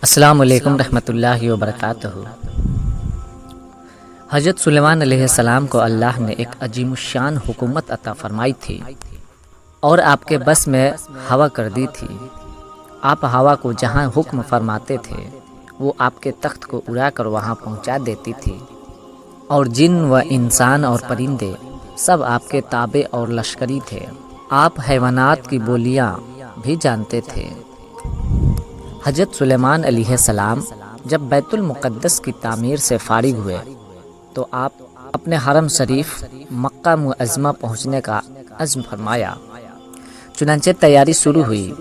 السلام علیکم رحمۃ اللہ وبرکاتہ۔ حضرت سلیمان علیہ السلام کو اللہ نے ایک عظیم الشان حکومت عطا فرمائی تھی اور آپ کے بس میں ہوا کر دی تھی۔ آپ ہوا کو جہاں حکم فرماتے تھے وہ آپ کے تخت کو اڑا کر وہاں پہنچا دیتی تھی، اور جن و انسان اور پرندے سب آپ کے تابع اور لشکری تھے۔ آپ حیوانات کی بولیاں بھی جانتے تھے۔ حضرت سلیمان علیہ السلام جب بیت المقدس کی تعمیر سے فارغ ہوئے تو آپ اپنے حرم شریف مکہ معظمہ پہنچنے کا عزم فرمایا۔ چنانچہ تیاری شروع ہوئی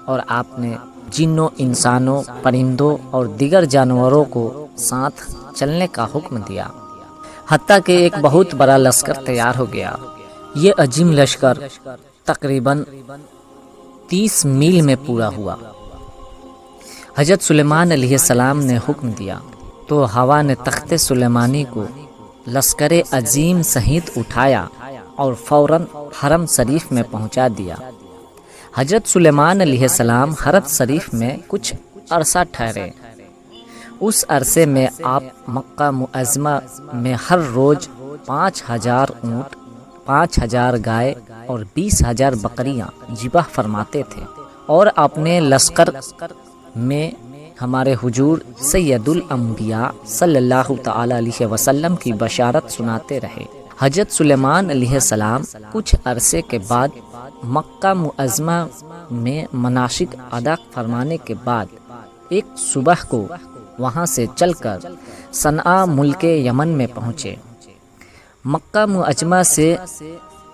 اور آپ نے جنوں، انسانوں، پرندوں اور دیگر جانوروں کو ساتھ چلنے کا حکم دیا، حتیٰ کہ ایک بہت بڑا لشکر تیار ہو گیا۔ یہ عظیم لشکر تقریباً 30 میل میں پورا ہوا۔ حضرت سلیمان علیہ السلام نے حکم دیا تو ہوا نے تخت سلیمانی کو لشکر عظیم سمیت اٹھایا اور فوراً حرم شریف میں پہنچا دیا۔ حضرت سلیمان علیہ السلام حرم شریف میں کچھ عرصہ ٹھہرے۔ اس عرصے میں آپ مکہ معظمہ میں ہر روز 5000 اونٹ، 5000 گائے اور 20,000 بکریاں ذبح فرماتے تھے، اور اپنے لشکر میں ہمارے حضور سید الانبیاء صلی اللہ تعالی علیہ وسلم کی بشارت سناتے رہے۔ حضرت سلیمان علیہ السلام کچھ عرصے کے بعد مکہ معظمہ میں مناسک ادا فرمانے کے بعد ایک صبح کو وہاں سے چل کر صنعاء ملک یمن میں پہنچے۔ مکہ معظمہ سے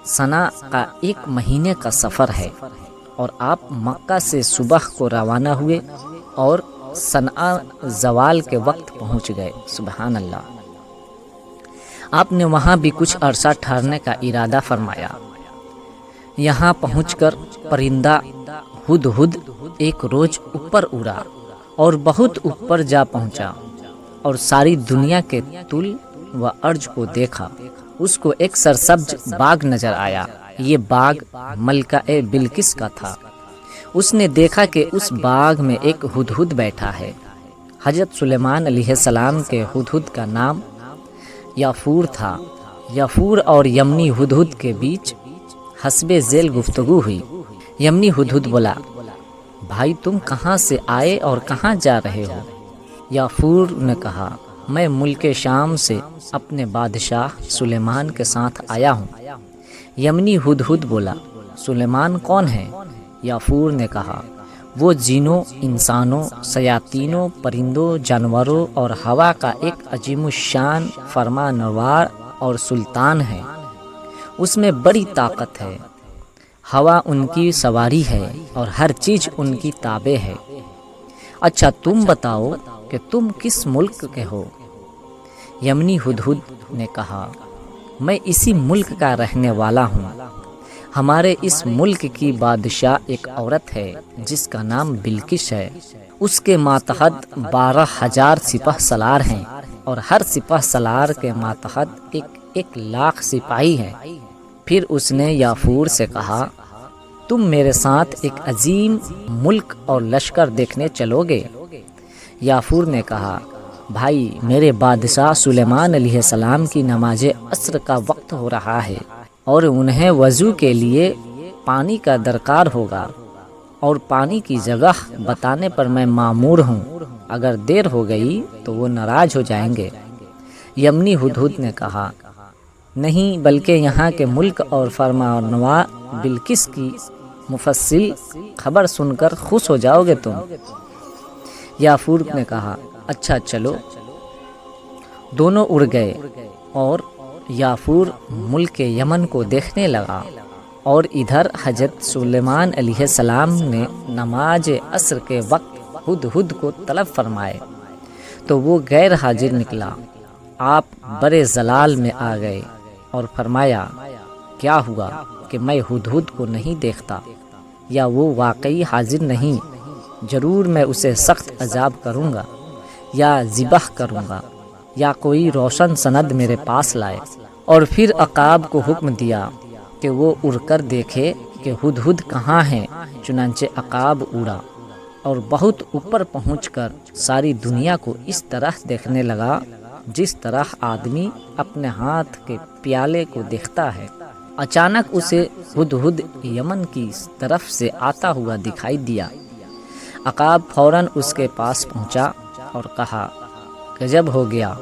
صنعاء کا 1 مہینے کا سفر ہے، اور آپ مکہ سے صبح کو روانہ ہوئے اور صنعاء زوال کے وقت پہنچ گئے۔ سبحان اللہ۔ آپ نے وہاں بھی کچھ عرصہ ٹھہرنے کا ارادہ فرمایا۔ یہاں پہنچ کر پرندہ ہدہد ایک روز اوپر اڑا اور بہت اوپر جا پہنچا اور ساری دنیا کے طول و عرض کو دیکھا۔ اس کو ایک سرسبز باغ نظر آیا۔ یہ باغ ملکہ بلقیس کا تھا۔ اس نے دیکھا کہ اس باغ میں ایک ہدہد بیٹھا ہے۔ حضرت سلیمان علیہ السلام کے ہدہد کا نام یافور تھا۔ یافور اور یمنی ہدہد کے بیچ حسب ذیل گفتگو ہوئی۔ یمنی ہدہد بولا، بھائی تم کہاں سے آئے اور کہاں جا رہے ہو؟ یافور نے کہا، میں ملک شام سے اپنے بادشاہ سلیمان کے ساتھ آیا ہوں۔ یمنی ہدہد بولا، سلیمان کون ہے؟ یافور نے کہا، وہ جنوں، انسانوں، شیاطینوں، پرندوں، جانوروں اور ہوا کا ایک عظیم الشان فرمانروار اور سلطان ہے۔ اس میں بڑی طاقت ہے۔ ہوا ان کی سواری ہے اور ہر چیز ان کی تابع ہے۔ اچھا تم بتاؤ کہ تم کس ملک کے ہو؟ یمنی ہدہد نے کہا، میں اسی ملک کا رہنے والا ہوں۔ ہمارے اس ملک کی بادشاہ ایک عورت ہے جس کا نام بلقیس ہے۔ اس کے ماتحت 12,000 سپہ سالار ہیں، اور ہر سپہ سالار کے ماتحت 1,00,000 سپاہی ہیں۔ پھر اس نے یافور سے کہا، تم میرے ساتھ ایک عظیم ملک اور لشکر دیکھنے چلو گے؟ یافور نے کہا، بھائی میرے بادشاہ سلیمان علیہ السلام کی نماز عصر کا وقت ہو رہا ہے، اور انہیں وضو کے لیے پانی کا درکار ہوگا، اور پانی کی جگہ بتانے پر میں مامور ہوں۔ اگر دیر ہو گئی تو وہ ناراض ہو جائیں گے۔ یمنی ہدہد نے کہا، نہیں بلکہ یہاں کے ملک اور فرمانروا بلقیس کی مفصل خبر سن کر خوش ہو جاؤ گے تم۔ یافور نے کہا، اچھا چلو۔ دونوں اڑ گئے اور یافور ملک یمن کو دیکھنے لگا، اور ادھر حضرت سلیمان علیہ السلام نے نماز عصر کے وقت ہدہد کو طلب فرمائے تو وہ غیر حاضر نکلا۔ آپ بڑے جلال میں آ گئے اور فرمایا، کیا ہوا کہ میں ہدہد کو نہیں دیکھتا، یا وہ واقعی حاضر نہیں؟ ضرور میں اسے سخت عذاب کروں گا، یا ذبح کروں گا، یا کوئی روشن سند میرے پاس لائے۔ اور پھر عقاب کو حکم دیا کہ وہ اڑ کر دیکھے کہ ہدہد کہاں ہے۔ چنانچہ عقاب اڑا اور بہت اوپر پہنچ کر ساری دنیا کو اس طرح دیکھنے لگا جس طرح آدمی اپنے ہاتھ کے پیالے کو دیکھتا ہے۔ اچانک اسے ہدہد یمن کی طرف سے آتا ہوا دکھائی دیا۔ عقاب فوراً اس کے پاس پہنچا اور کہا، گجب ہو گیا،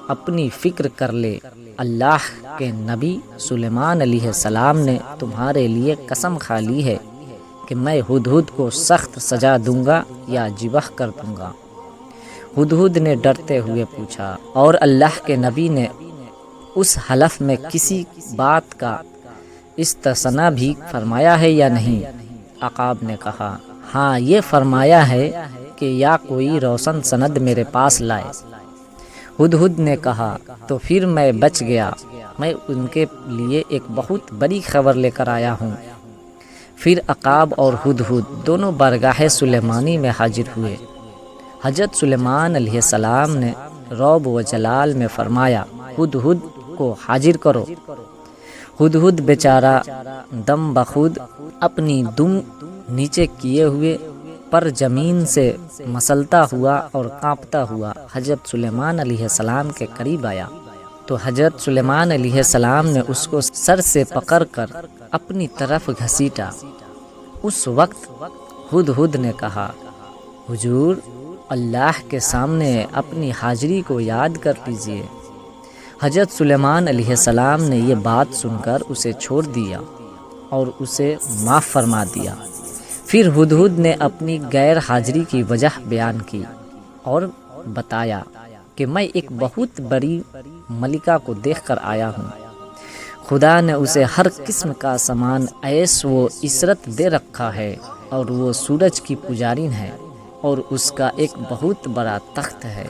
اپنی فکر کر لے، اللہ کے نبی سلیمان علیہ السلام نے تمہارے لیے قسم کھا لی ہے کہ میں ہدہد کو سخت سزا دوں گا یا ذبح کر دوں گا۔ ہدہد نے ڈرتے ہوئے پوچھا، اور اللہ کے نبی نے اس حلف میں کسی بات کا استثنا بھی فرمایا ہے یا نہیں؟ عقاب نے کہا، ہاں یہ فرمایا ہے کہ یا کوئی روشن سند میرے پاس لائے۔ ہدہد نے کہا، تو پھر میں بچ گیا، میں ان کے لیے ایک بہت بڑی خبر لے کر آیا ہوں۔ پھر عقاب اور ہدہد دونوں بارگاہ سلیمانی میں حاضر ہوئے۔ حضرت سلیمان علیہ السلام نے رعب و جلال میں فرمایا، ہدہد کو حاضر کرو۔ ہدہد بیچارہ دم بخود اپنی دم نیچے کیے ہوئے پر زمین سے مسلتا ہوا اور کانپتا ہوا حضرت سلیمان علیہ السلام کے قریب آیا تو حضرت سلیمان علیہ السلام نے اس کو سر سے پکڑ کر اپنی طرف گھسیٹا۔ اس وقت ہدہد نے کہا، حضور، اللہ کے سامنے اپنی حاضری کو یاد کر لیجیے۔ حضرت سلیمان علیہ السلام نے یہ بات سن کر اسے چھوڑ دیا اور اسے معاف فرما دیا۔ پھر ہدہد نے اپنی غیر حاضری کی وجہ بیان کی اور بتایا کہ میں ایک بہت بڑی ملکہ کو دیکھ کر آیا ہوں۔ خدا نے اسے ہر قسم کا سامان عیش و عشرت دے رکھا ہے اور وہ سورج کی پجارین ہے اور اس کا ایک بہت بڑا تخت ہے۔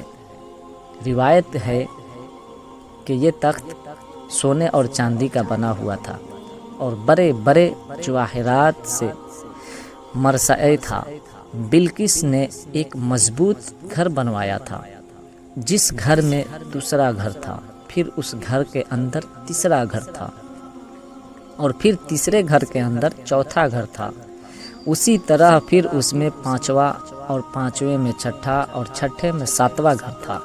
روایت ہے کہ یہ تخت سونے اور چاندی کا بنا ہوا تھا اور بڑے بڑے جواہرات سے مرصع تھا۔ بلقیس نے ایک مضبوط گھر بنوایا تھا، جس گھر میں دوسرا گھر تھا، پھر اس گھر کے اندر تیسرا گھر تھا اور پھر تیسرے گھر کے اندر چوتھا گھر تھا۔ اسی طرح پھر اس میں پانچواں اور پانچویں میں چھٹا اور چھٹے میں ساتواں گھر تھا۔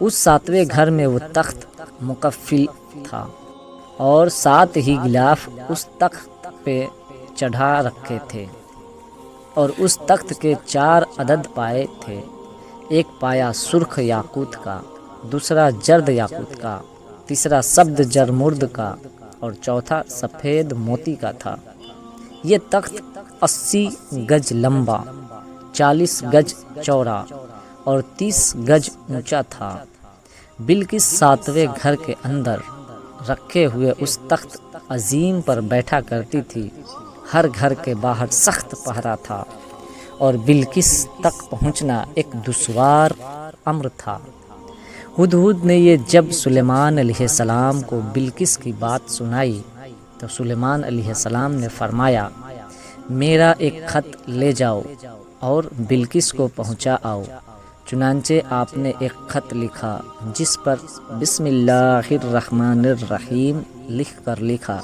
اس ساتویں گھر میں وہ تخت مکفل تھا اور 7 ہی غلاف اس تخت پہ چڑھا رکھے تھے اور اس تخت کے 4 عدد پائے تھے، ایک پایا سرخ یاقوت کا، دوسرا زرد یاقوت کا، تیسرا سبز جرمرد کا اور چوتھا سفید موتی کا تھا۔ یہ تخت 80 گج لمبا، 40 گج چوڑا اور 30 گج اونچا تھا۔ بلقیس 7ویں گھر کے اندر رکھے ہوئے اس تخت عظیم پر بیٹھا کرتی تھی۔ ہر گھر کے باہر سخت پہرا تھا اور بلقیس تک پہنچنا ایک دشوار امر تھا۔ ہدہد نے یہ جب سلیمان علیہ السلام کو بلقیس کی بات سنائی تو سلیمان علیہ السلام نے فرمایا، میرا ایک خط لے جاؤ اور بلقیس کو پہنچا آؤ۔ چنانچہ آپ نے ایک خط لکھا جس پر بسم اللہ الرحمن الرحیم لکھ کر لکھا،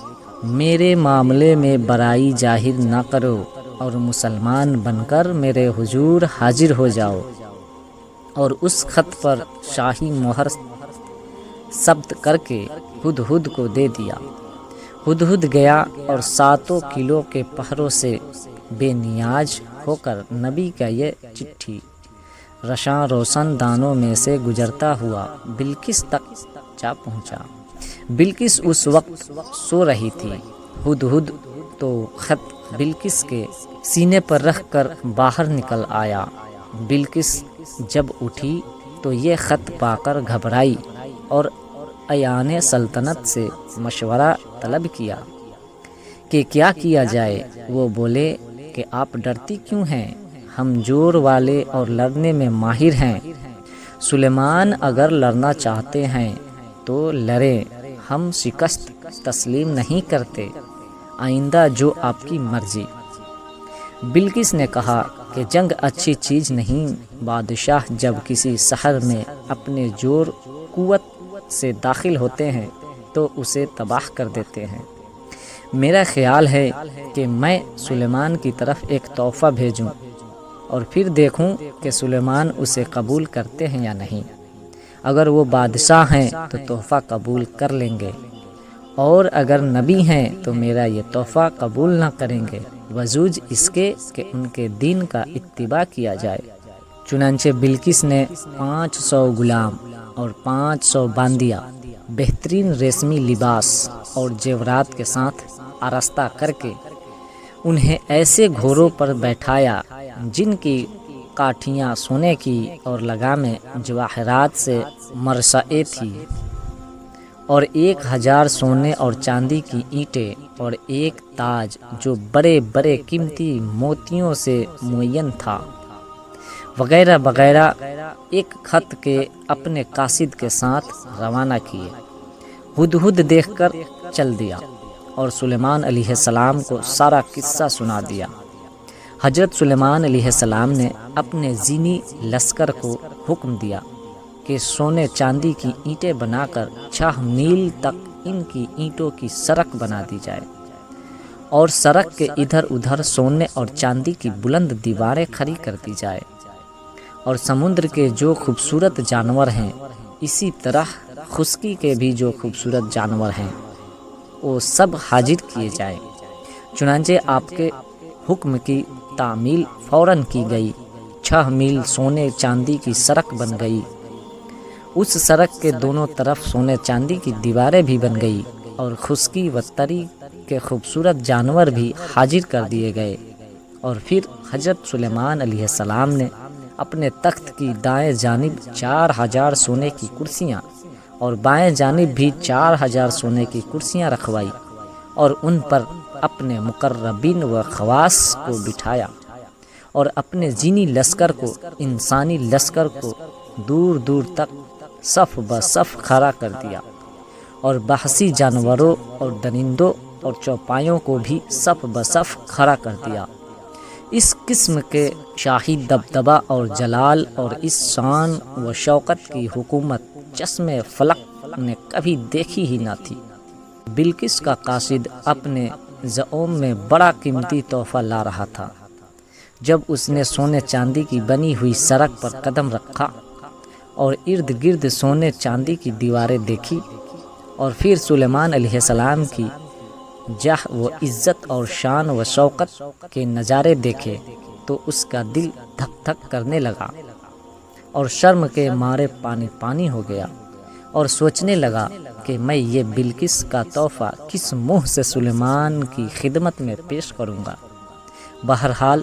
میرے معاملے میں برائی ظاہر نہ کرو اور مسلمان بن کر میرے حضور حاضر ہو جاؤ، اور اس خط پر شاہی مہر ثبت کر کے ہدہد کو دے دیا۔ ہدہد گیا اور 7 کلو کے پہروں سے بے نیاز ہو کر نبی کا یہ چٹھی رشاں روشن دانوں میں سے گزرتا ہوا بلقیس تک جا پہنچا۔ بلقیس اس وقت سو رہی تھی۔ ہدہد تو خط بلقیس کے سینے پر رکھ کر باہر نکل آیا۔ بلقیس جب اٹھی تو یہ خط پا کر گھبرائی اور ایان سلطنت سے مشورہ طلب کیا کہ کیا کیا جائے۔ وہ بولے کہ آپ ڈرتی کیوں ہیں؟ ہم جور والے اور لڑنے میں ماہر ہیں۔ سلیمان اگر لڑنا چاہتے ہیں تو لڑیں، ہم شکست تسلیم نہیں کرتے، آئندہ جو آپ کی مرضی۔ بلقیس نے کہا کہ جنگ اچھی چیز نہیں، بادشاہ جب کسی شہر میں اپنے زور قوت سے داخل ہوتے ہیں تو اسے تباہ کر دیتے ہیں۔ میرا خیال ہے کہ میں سلیمان کی طرف ایک تحفہ بھیجوں اور پھر دیکھوں کہ سلیمان اسے قبول کرتے ہیں یا نہیں۔ اگر وہ بادشاہ ہیں تو تحفہ قبول کر لیں گے، اور اگر نبی ہیں تو میرا یہ تحفہ قبول نہ کریں گے، وجوج اس کے کہ ان کے دین کا اتباع کیا جائے۔ چنانچہ بلقیس نے 500 غلام اور 500 باندیاں بہترین ریشمی لباس اور زیورات کے ساتھ آراستہ کر کے انہیں ایسے گھوڑوں پر بیٹھایا جن کی کاٹھیاں سونے کی اور لگامیں جواہرات سے مرصع تھی، اور 1000 سونے اور چاندی کی اینٹیں اور ایک تاج جو بڑے بڑے قیمتی موتیوں سے معین تھا، وغیرہ وغیرہ ایک خط کے اپنے قاصد کے ساتھ روانہ کیے۔ ہدہد دیکھ کر چل دیا اور سلیمان علیہ السلام کو سارا قصہ سنا دیا۔ حضرت سلیمان علیہ السلام نے اپنے زینی لشکر کو حکم دیا کہ سونے چاندی کی اینٹیں بنا کر 6 میل تک ان کی اینٹوں کی سڑک بنا دی جائے، اور سڑک کے ادھر ادھر سونے اور چاندی کی بلند دیواریں کھڑی کر دی جائے، اور سمندر کے جو خوبصورت جانور ہیں اسی طرح خشکی کے بھی جو خوبصورت جانور ہیں وہ سب حاضر کیے جائیں۔ چنانچہ آپ کے حکم کی تعمیل فوراً کی گئی۔ 6 میل سونے چاندی کی سڑک بن گئی، اس سڑک کے دونوں طرف سونے چاندی کی دیواریں بھی بن گئی، اور خشکی و تری کے خوبصورت جانور بھی حاضر کر دیے گئے۔ اور پھر حضرت سلیمان علیہ السلام نے اپنے تخت کی دائیں جانب 4000 سونے کی کرسیاں اور بائیں جانب بھی 4000 سونے کی کرسیاں رکھوائی، اور ان پر اپنے مقربین و خواص کو بٹھایا، اور اپنے زینی لشکر کو، انسانی لشکر کو دور دور تک صف بصف کھڑا کر دیا، اور بحثی جانوروں اور درندوں اور چوپایوں کو بھی صف بصف کھڑا کر دیا۔ اس قسم کے شاہی دبدبہ اور جلال اور اس شان و شوکت کی حکومت چشم فلک نے کبھی دیکھی ہی نہ تھی۔ بلقیس کا قاصد اپنے زعوم میں بڑا قیمتی تحفہ لا رہا تھا۔ جب اس نے سونے چاندی کی بنی ہوئی سڑک پر قدم رکھا اور ارد گرد سونے چاندی کی دیواریں دیکھی، اور پھر سلیمان علیہ السلام کی جاہ و عزت اور شان و شوکت کے نظارے دیکھے، تو اس کا دل دھک دھک کرنے لگا، اور شرم کے مارے پانی پانی ہو گیا، اور سوچنے لگا کہ میں یہ بلقیس کا تحفہ کس منہ سے سلیمان کی خدمت میں پیش کروں گا۔ بہرحال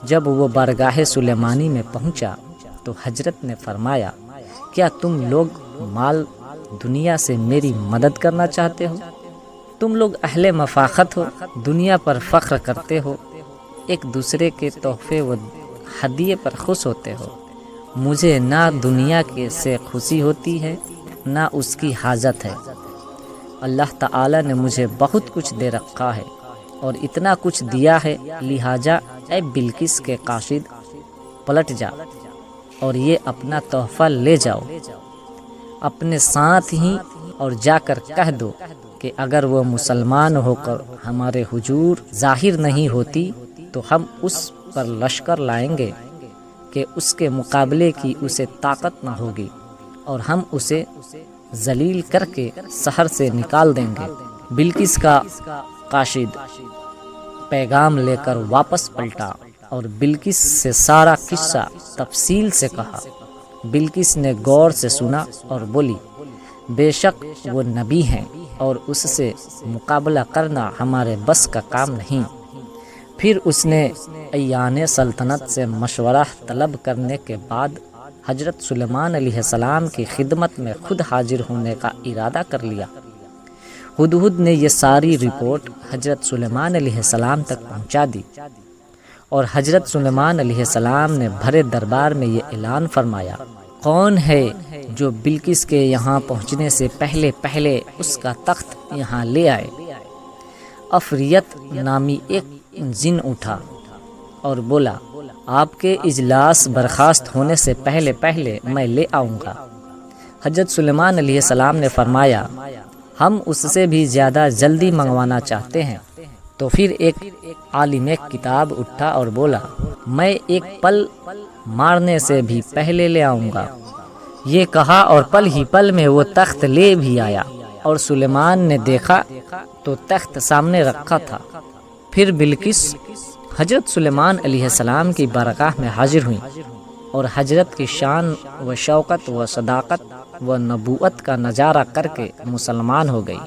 جب وہ بارگاہ سلیمانی میں پہنچا تو حضرت نے فرمایا، کیا تم لوگ مال دنیا سے میری مدد کرنا چاہتے ہو؟ تم لوگ اہل مفاخت ہو، دنیا پر فخر کرتے ہو، ایک دوسرے کے تحفے و ہدیے پر خوش ہوتے ہو۔ مجھے نہ دنیا کے سے خوشی ہوتی ہے نہ اس کی حاجت ہے۔ اللہ تعالی نے مجھے بہت کچھ دے رکھا ہے اور اتنا کچھ دیا ہے، لہٰذا اے بلقیس کے قاصد پلٹ جا اور یہ اپنا تحفہ لے جاؤ اپنے ساتھ ہی، اور جا کر کہہ دو کہ اگر وہ مسلمان ہو کر ہمارے حضور ظاہر نہیں ہوتی تو ہم اس پر لشکر لائیں گے کہ اس کے مقابلے کی اسے طاقت نہ ہوگی، اور ہم اسے ذلیل کر کے شہر سے نکال دیں گے۔ بلقیس کا قاصد پیغام لے کر واپس پلٹا اور بلقیس سے سارا قصہ تفصیل سے کہا۔ بلقیس نے غور سے سنا اور بولی، بے شک وہ نبی ہیں اور اس سے مقابلہ کرنا ہمارے بس کا کام نہیں۔ پھر اس نے ایان سلطنت سے مشورہ طلب کرنے کے بعد حضرت سلیمان علیہ السلام کی خدمت میں خود حاضر ہونے کا ارادہ کر لیا۔ ہدہد نے یہ ساری رپورٹ حضرت سلیمان علیہ السلام تک پہنچا دی، اور حضرت سلیمان علیہ السلام نے بھرے دربار میں یہ اعلان فرمایا، کون ہے جو بلقیس کے یہاں پہنچنے سے پہلے پہلے اس کا تخت یہاں لے آئے؟ افریت نامی ایک جن اٹھا اور بولا، آپ کے اجلاس برخاست ہونے سے پہلے پہلے میں لے آؤں گا۔ حضرت سلیمان علیہ السلام نے فرمایا، ہم اس سے بھی زیادہ جلدی منگوانا چاہتے ہیں۔ تو پھر ایک عالم کتاب اٹھا اور بولا، میں ایک پل مارنے سے بھی پہلے لے آؤں گا۔ یہ کہا اور پل ہی پل میں وہ تخت لے بھی آیا، اور سلیمان نے دیکھا تو تخت سامنے رکھا تھا۔ پھر بلقیس حضرت سلیمان علیہ السلام کی بارگاہ میں حاضر ہوئیں اور حضرت کی شان و شوکت و صداقت و نبوت کا نظارہ کر کے مسلمان ہو گئی۔